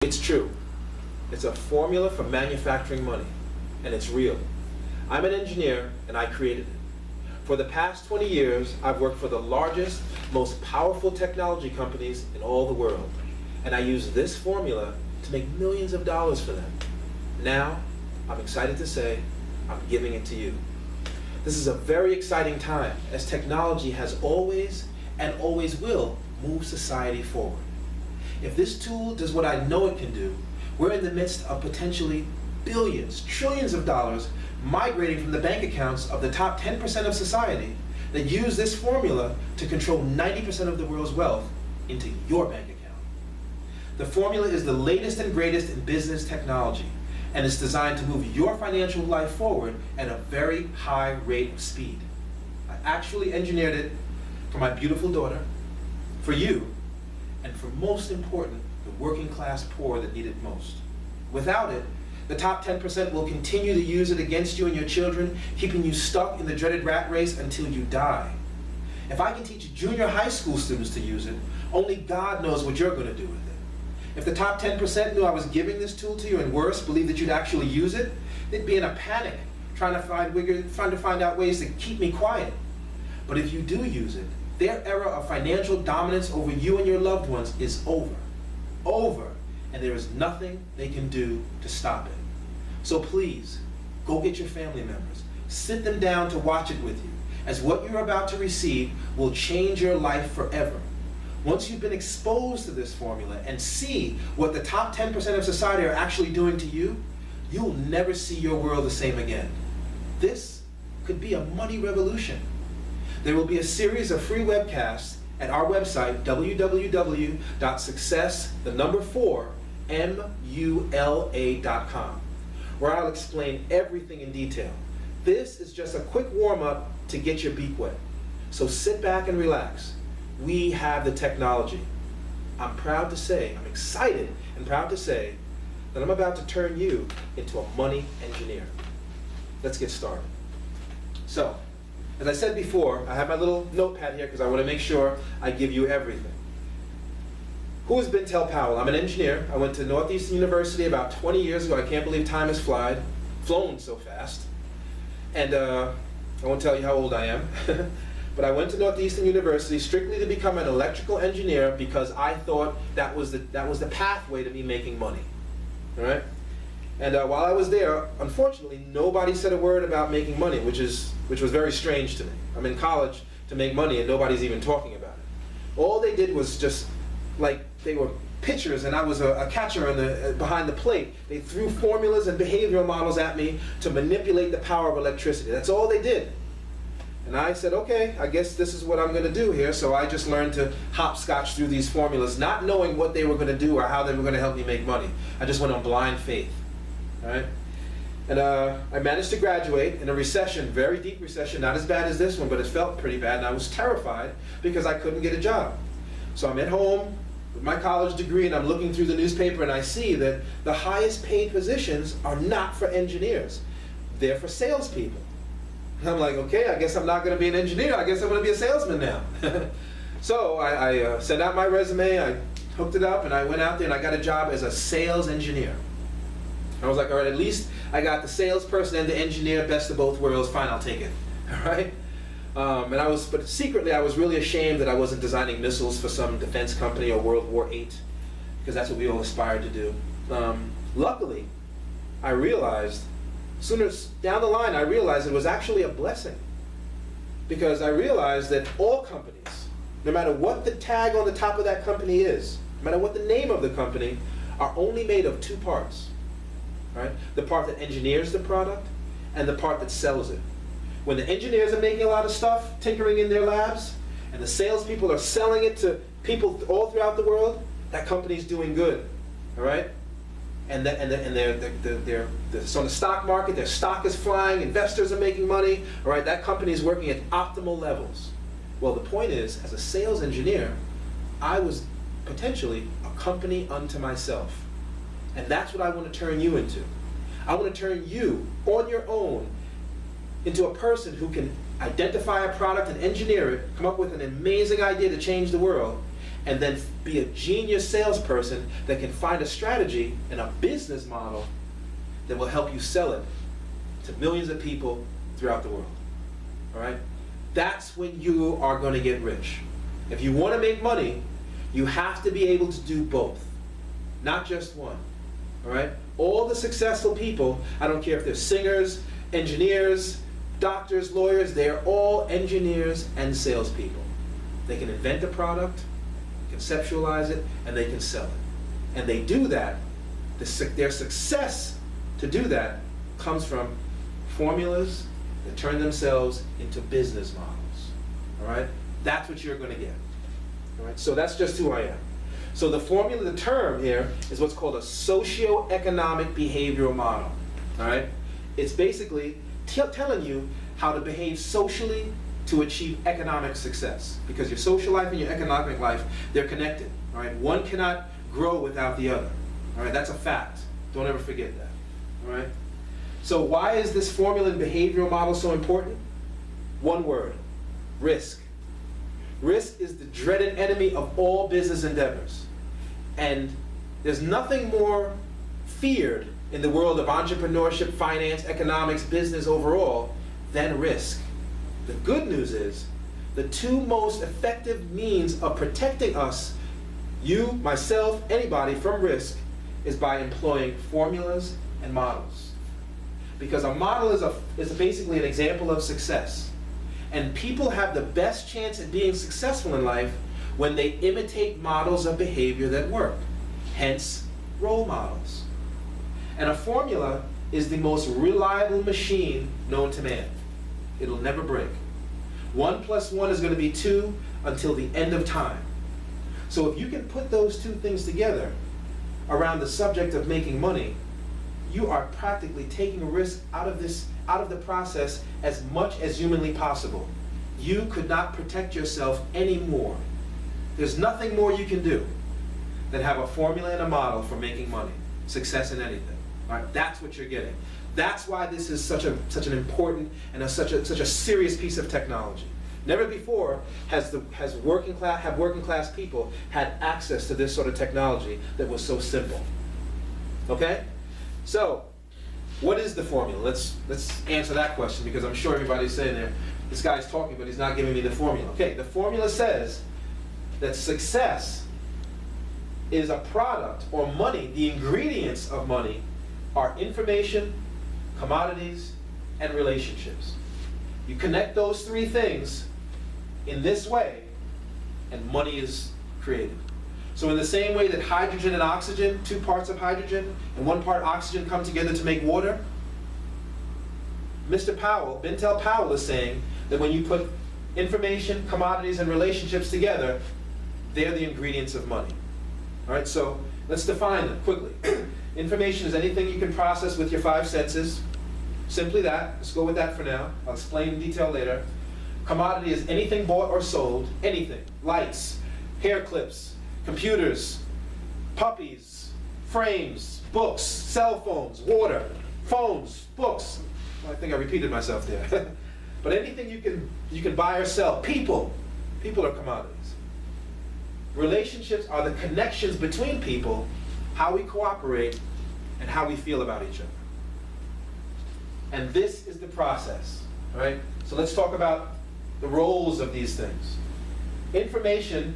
It's true. It's a formula for manufacturing money, and it's real. I'm an engineer, and I created it. For the past 20 years, I've worked for the largest, most powerful technology companies in all the world, and I use this formula to make millions of dollars for them. Now, I'm excited to say, I'm giving it to you. This is a very exciting time, as technology has always and always will move society forward. If this tool does what I know it can do, we're in the midst of potentially billions, trillions of dollars migrating from the bank accounts of the top 10% of society that use this formula to control 90% of the world's wealth into your bank account. The formula is the latest and greatest in business technology, and it's designed to move your financial life forward at a very high rate of speed. I actually engineered it for my beautiful daughter, for you, and for most important, the working class poor that need it most. Without it, the top 10% will continue to use it against you and your children, keeping you stuck in the dreaded rat race until you die. If I can teach junior high school students to use it, only God knows what you're going to do with it. If the top 10% knew I was giving this tool to you, and worse, believed that you'd actually use it, they'd be in a panic, trying to find out ways to keep me quiet. But if you do use it, their era of financial dominance over you and your loved ones is over. Over. And there is nothing they can do to stop it. So please, go get your family members. Sit them down to watch it with you, as what you're about to receive will change your life forever. Once you've been exposed to this formula and see what the top 10% of society are actually doing to you, you'll never see your world the same again. This could be a money revolution. There will be a series of free webcasts at our website, www.success4mula.com, where I'll explain everything in detail. This is just a quick warm-up to get your beak wet. So sit back and relax. We have the technology. I'm proud to say, I'm excited and proud to say that I'm about to turn you into a money engineer. Let's get started. So, as I said before, I have my little notepad here because I want to make sure I give you everything. Who is Bintel Powell? I'm an engineer. I went to Northeastern University about 20 years ago. I can't believe time has flown so fast. And I won't tell you how old I am. But I went to Northeastern University strictly to become an electrical engineer because I thought that was the pathway to me making money. All right? And while I was there, unfortunately, nobody said a word about making money, which was very strange to me. I'm in college to make money, and nobody's even talking about it. All they did was just, like, they were pitchers, and I was a catcher behind the plate. They threw formulas and behavioral models at me to manipulate the power of electricity. That's all they did. And I said, okay, I guess this is what I'm going to do here. So I just learned to hopscotch through these formulas, not knowing what they were going to do or how they were going to help me make money. I just went on blind faith. All right? And I managed to graduate in a recession, very deep recession, not as bad as this one, but it felt pretty bad, and I was terrified because I couldn't get a job. So I'm at home with my college degree, and I'm looking through the newspaper, and I see that the highest paid positions are not for engineers. They're for salespeople. And I'm like, okay, I guess I'm not going to be an engineer. I guess I'm going to be a salesman now. So I sent out my resume, I hooked it up, and I went out there and I got a job as a sales engineer. I was like, all right, at least I got the salesperson and the engineer, best of both worlds, fine, I'll take it. All right? But secretly I was really ashamed that I wasn't designing missiles for some defense company or World War VIII, because that's what we all aspired to do. Luckily, I realized, sooner down the line, I realized it was actually a blessing. Because I realized that all companies, no matter what the tag on the top of that company is, no matter what the name of the company, are only made of two parts. Right? The part that engineers the product and the part that sells it. When the engineers are making a lot of stuff, tinkering in their labs, and the salespeople are selling it to people all throughout the world, that company's doing good. All right? And they're so on the stock market, their stock is flying, investors are making money. All right, that company is working at optimal levels. Well, the point is, as a sales engineer, I was potentially a company unto myself. And that's what I want to turn you into. I want to turn you, on your own, into a person who can identify a product and engineer it, come up with an amazing idea to change the world, and then be a genius salesperson that can find a strategy and a business model that will help you sell it to millions of people throughout the world. All right? That's when you are going to get rich. If you want to make money, you have to be able to do both, not just one. All right? All the successful people, I don't care if they're singers, engineers, doctors, lawyers, they're all engineers and salespeople. They can invent a product, conceptualize it, and they can sell it. And they do that, their success to do that comes from formulas that turn themselves into business models. All right? That's what you're going to get. All right? So that's just who I am. So the formula, the term here, is what's called a socio-economic behavioral model. All right? It's basically telling you how to behave socially to achieve economic success. Because your social life and your economic life, they're connected. All right? One cannot grow without the other. All right? That's a fact. Don't ever forget that. All right? So why is this formula and behavioral model so important? One word: risk. Risk is the dreaded enemy of all business endeavors. And there's nothing more feared in the world of entrepreneurship, finance, economics, business overall than risk. The good news is the two most effective means of protecting us, you, myself, anybody, from risk is by employing formulas and models. Because a model is basically an example of success. And people have the best chance at being successful in life when they imitate models of behavior that work. Hence, role models. And a formula is the most reliable machine known to man. It'll never break. 1 + 1 is going to be 2 until the end of time. So if you can put those two things together around the subject of making money, you are practically taking a risk out of the process as much as humanly possible. You could not protect yourself anymore. There's nothing more you can do than have a formula and a model for making money, success in anything. All right? That's what you're getting. That's why this is such an important and such a serious piece of technology. Never before have working class people had access to this sort of technology that was so simple. Okay? So, what is the formula? Let's answer that question, because I'm sure everybody's saying there, this guy's talking, but he's not giving me the formula. Okay, the formula says that success is a product, or money, the ingredients of money are information, commodities, and relationships. You connect those three things in this way, and money is created. So in the same way that hydrogen and oxygen, 2 parts of hydrogen and 1 part oxygen come together to make water, Mr. Powell, Bintel Powell, is saying that when you put information, commodities, and relationships together, they're the ingredients of money. All right, so let's define them quickly. Information is anything you can process with your 5 senses. Simply that. Let's go with that for now. I'll explain in detail later. Commodity is anything bought or sold, anything. Lights, hair clips, computers, puppies, frames, books, cell phones, water, phones, books. Well, I think I repeated myself there. But anything you can buy or sell. People are commodities. Relationships are the connections between people, how we cooperate, and how we feel about each other. And this is the process, all right? So let's talk about the roles of these things. Information,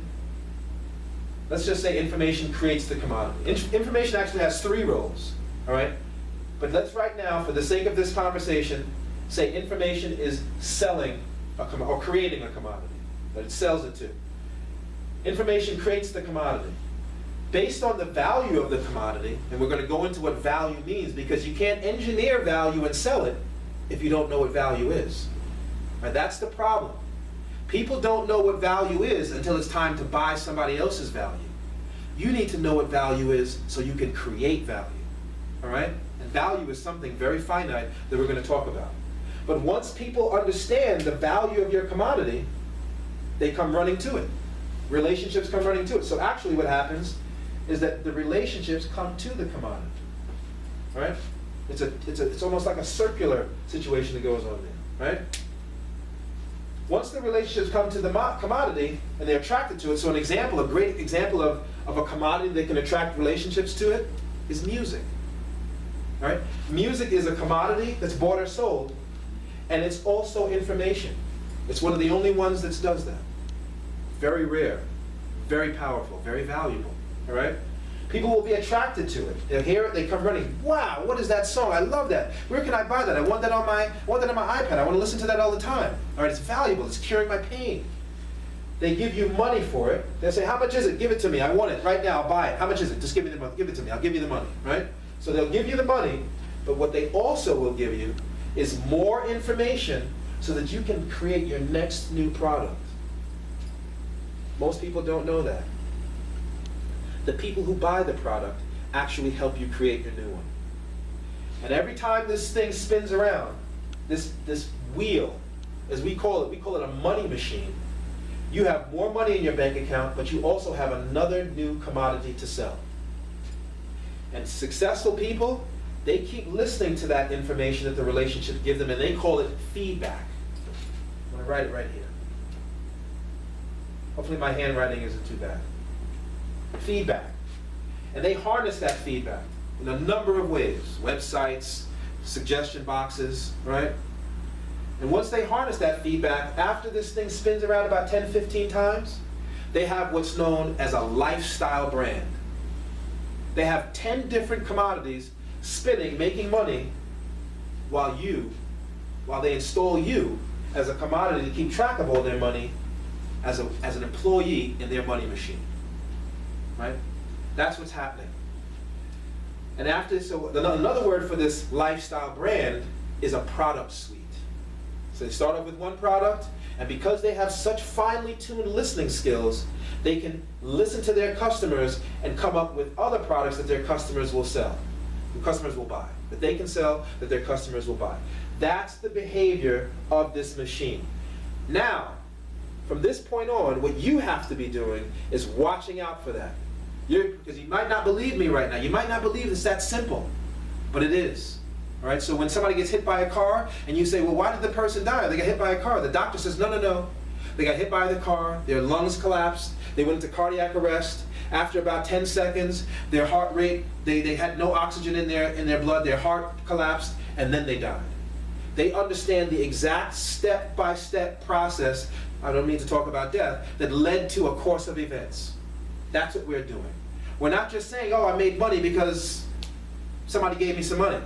let's just say information creates the commodity. Information actually has 3 roles, all right? But let's right now, for the sake of this conversation, say information is selling or creating a commodity, that it sells it to. Information creates the commodity. Based on the value of the commodity, and we're going to go into what value means, because you can't engineer value and sell it if you don't know what value is. Right? That's the problem. People don't know what value is until it's time to buy somebody else's value. You need to know what value is so you can create value. All right? And value is something very finite that we're going to talk about. But once people understand the value of your commodity, they come running to it. Relationships come running to it. So actually what happens is that the relationships come to the commodity. All right? It's almost like a circular situation that goes on there. Right? Once the relationships come to the commodity and they're attracted to it, so a great example of a commodity that can attract relationships to it is music. All right? Music is a commodity that's bought or sold, and it's also information. It's one of the only ones that does that. Very rare, very powerful, very valuable. All right? People will be attracted to it. They'll hear it, they come running. Wow, what is that song? I love that. Where can I buy that? I want that on my iPad. I want to listen to that all the time. All right, it's valuable. It's curing my pain. They give you money for it. They'll say, how much is it? Give it to me. I want it right now. I'll buy it. How much is it? Just give me the money. Give it to me. I'll give you the money. Right? So they'll give you the money, but what they also will give you is more information so that you can create your next new product. Most people don't know that. The people who buy the product actually help you create your new one. And every time this thing spins around, this wheel, as we call it a money machine, you have more money in your bank account, but you also have another new commodity to sell. And successful people, they keep listening to that information that the relationship gives them, and they call it feedback. I'm going to write it right here. Hopefully my handwriting isn't too bad. Feedback. And they harness that feedback in a number of ways. Websites, suggestion boxes, right? And once they harness that feedback, after this thing spins around about 10, 15 times, they have what's known as a lifestyle brand. They have 10 different commodities spinning, making money, while they install you as a commodity to keep track of all their money as an employee in their money machine. Right? That's what's happening. And another word for this lifestyle brand is a product suite. So they start off with one product, and because they have such finely tuned listening skills, they can listen to their customers and come up with other products that their customers will sell, the customers will buy, that they can sell, that their customers will buy. That's the behavior of this machine. Now, from this point on, what you have to be doing is watching out for that. Because you might not believe me right now. You might not believe it's that simple, but it is. All right. So when somebody gets hit by a car, and you say, "Well, why did the person die? They got hit by a car." The doctor says, "No, no, no. They got hit by the car. Their lungs collapsed. They went into cardiac arrest. After about 10 seconds, their heart rate, they had no oxygen in their blood. Their heart collapsed, and then they died." They understand the exact step-by-step process. I don't mean to talk about death, that led to a course of events. That's what we're doing. We're not just saying, "Oh, I made money because somebody gave me some money."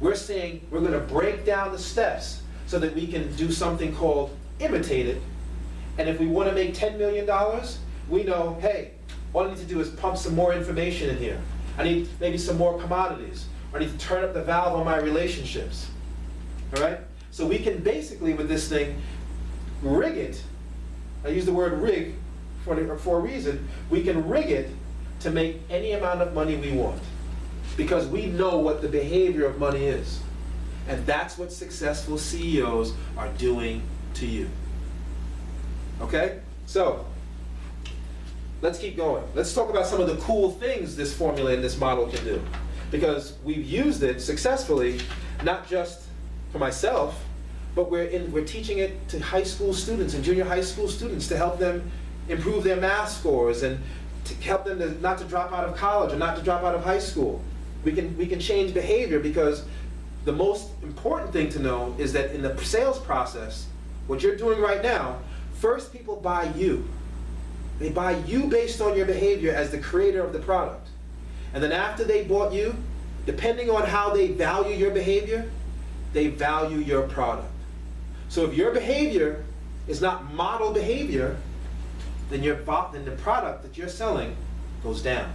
We're saying we're going to break down the steps so that we can do something called imitate it. And if we want to make $10 million, we know, hey, all I need to do is pump some more information in here. I need maybe some more commodities. Or I need to turn up the valve on my relationships. All right? So we can basically, with this thing, rig it. I use the word rig for a reason. We can rig it to make any amount of money we want, because we know what the behavior of money is. And that's what successful CEOs are doing to you. Okay? So, let's keep going. Let's talk about some of the cool things this formula and this model can do. Because we've used it successfully, not just for myself, but we're teaching it to high school students and junior high school students to help them improve their math scores and to help them not to drop out of college or not to drop out of high school. We can change behavior, because the most important thing to know is that in the sales process, what you're doing right now, first people buy you. They buy you based on your behavior as the creator of the product. And then after they bought you, depending on how they value your behavior, they value your product. So if your behavior is not model behavior, then the product that you're selling goes down.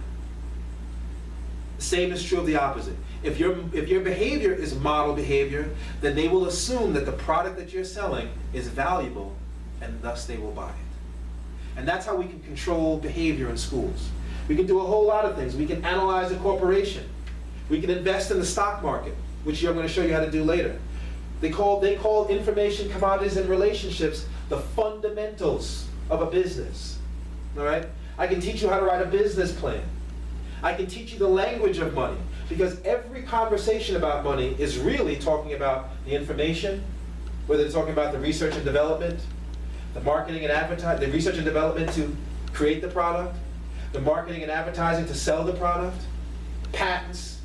The same is true of the opposite. If your behavior is model behavior, then they will assume that the product that you're selling is valuable, and thus they will buy it. And that's how we can control behavior in schools. We can do a whole lot of things. We can analyze a corporation. We can invest in the stock market, which I'm going to show you how to do later. They call information, commodities, and relationships the fundamentals of a business. All right? I can teach you how to write a business plan. I can teach you the language of money, because every conversation about money is really talking about the information, whether it's talking about the research and development, the marketing and advertising, the research and development to create the product, the marketing and advertising to sell the product, patents,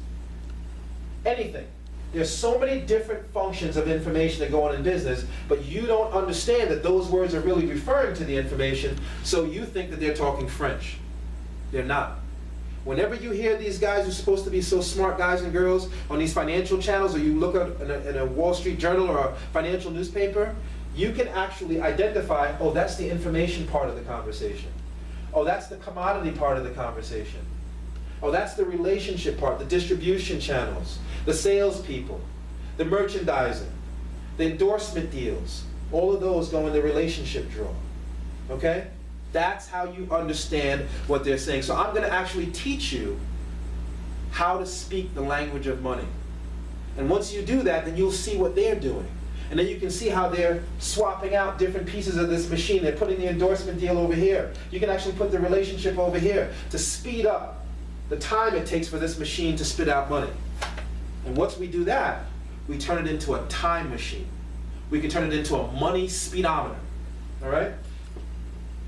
anything. There's so many different functions of information that go on in business, but you don't understand that those words are really referring to the information, so you think that they're talking French. They're not. Whenever you hear these guys who are supposed to be so smart, guys and girls, on these financial channels, or you look up in a Wall Street Journal or a financial newspaper, you can actually identify, oh, that's the information part of the conversation. Oh, that's the commodity part of the conversation. Oh, that's the relationship part, the distribution channels, the salespeople, the merchandising, the endorsement deals. All of those go in the relationship drawer. Okay? That's how you understand what they're saying. So I'm going to actually teach you how to speak the language of money. And once you do that, then you'll see what they're doing. And then you can see how they're swapping out different pieces of this machine. They're putting the endorsement deal over here. You can actually put the relationship over here to speed up the time it takes for this machine to spit out money. And once we do that, we turn it into a time machine. We can turn it into a money speedometer. All right?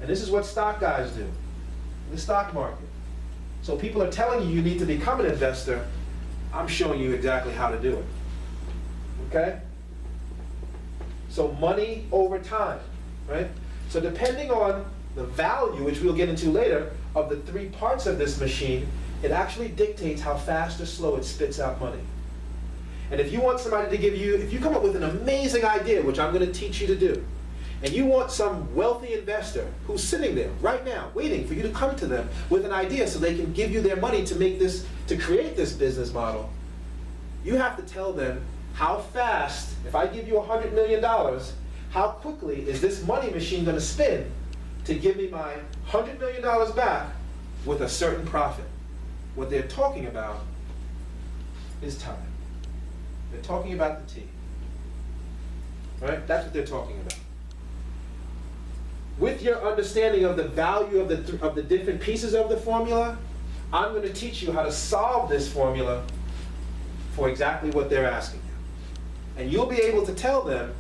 And this is what stock guys do in the stock market. So people are telling you you need to become an investor. I'm showing you exactly how to do it. Okay? So money over time, right? So depending on the value, which we'll get into later, of the three parts of this machine, it actually dictates how fast or slow it spits out money. And if you want somebody to give you, if you come up with an amazing idea, which I'm going to teach you to do, and you want some wealthy investor who's sitting there right now waiting for you to come to them with an idea so they can give you their money to make this, to create this business model, you have to tell them how fast, if I give you $100 million, how quickly is this money machine going to spin to give me my $100 million back with a certain profit. What they're talking about is time. They're talking about the T. Right? That's what they're talking about. With your understanding of the value of the different pieces of the formula, I'm going to teach you how to solve this formula for exactly what they're asking you. And you'll be able to tell them,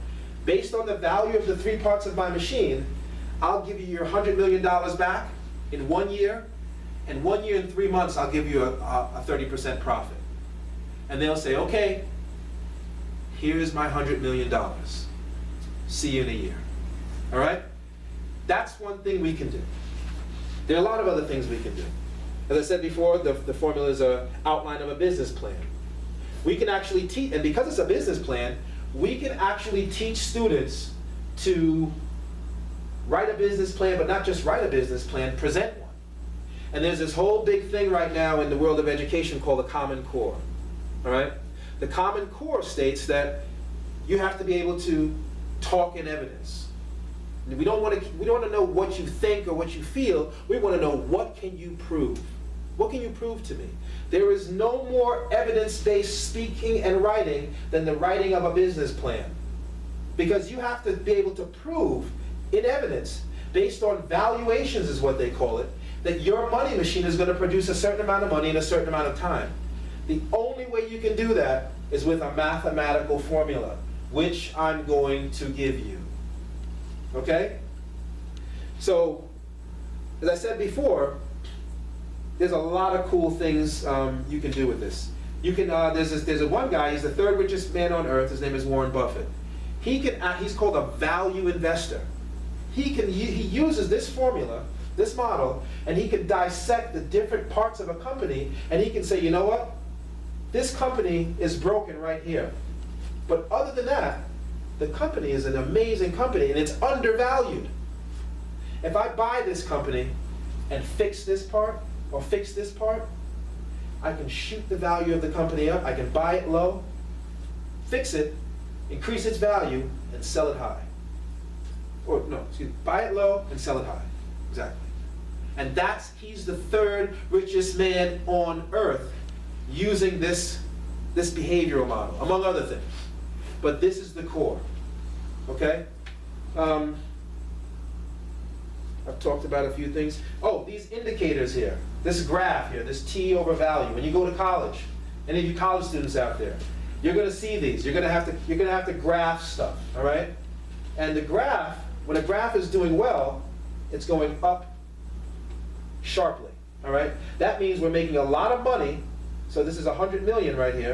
based on the value of the three parts of my machine, I'll give you your $100 million back in 1 year, and 1 year and 3 months I'll give you a 30% profit. And they'll say, okay, here's my $100 million. See you in a year. All right? That's one thing we can do. There are a lot of other things we can do. As I said before, the formula is an outline of a business plan. We can actually teach, and because it's a business plan, we can actually teach students to write a business plan, but not just write a business plan, present one. And there's this whole big thing right now in the world of education called the Common Core. All right? The Common Core states that you have to be able to talk in evidence. We don't want to know what you think or what you feel. We want to know, what can you prove? What can you prove to me? There is no more evidence-based speaking and writing than the writing of a business plan. Because you have to be able to prove in evidence, based on valuations is what they call it, that your money machine is going to produce a certain amount of money in a certain amount of time. The only way you can do that is with a mathematical formula, which I'm going to give you. Okay? So, as I said before, there's a lot of cool things you can do with this. You can there's one guy. He's the third richest man on earth. His name is Warren Buffett. He's called a value investor. He uses this formula, this model, and he can dissect the different parts of a company, and he can say, you know what? This company is broken right here. But other than that, the company is an amazing company, and it's undervalued. If I buy this company and fix this part, or fix this part, I can shoot the value of the company up, I can buy it low, fix it, increase its value, and sell it high. Or no, excuse me, buy it low and sell it high. Exactly. And he's the third richest man on earth using this behavioral model, among other things. But this is the core. Okay? I've talked about a few things. Oh, these indicators here, this graph here, this T over value. When you go to college, any of you college students out there, you're going to see these. You're going to have to graph stuff. All right? And the graph When a graph is doing well, it's going up sharply, all right? That means we're making a lot of money. So this is 100 million right here.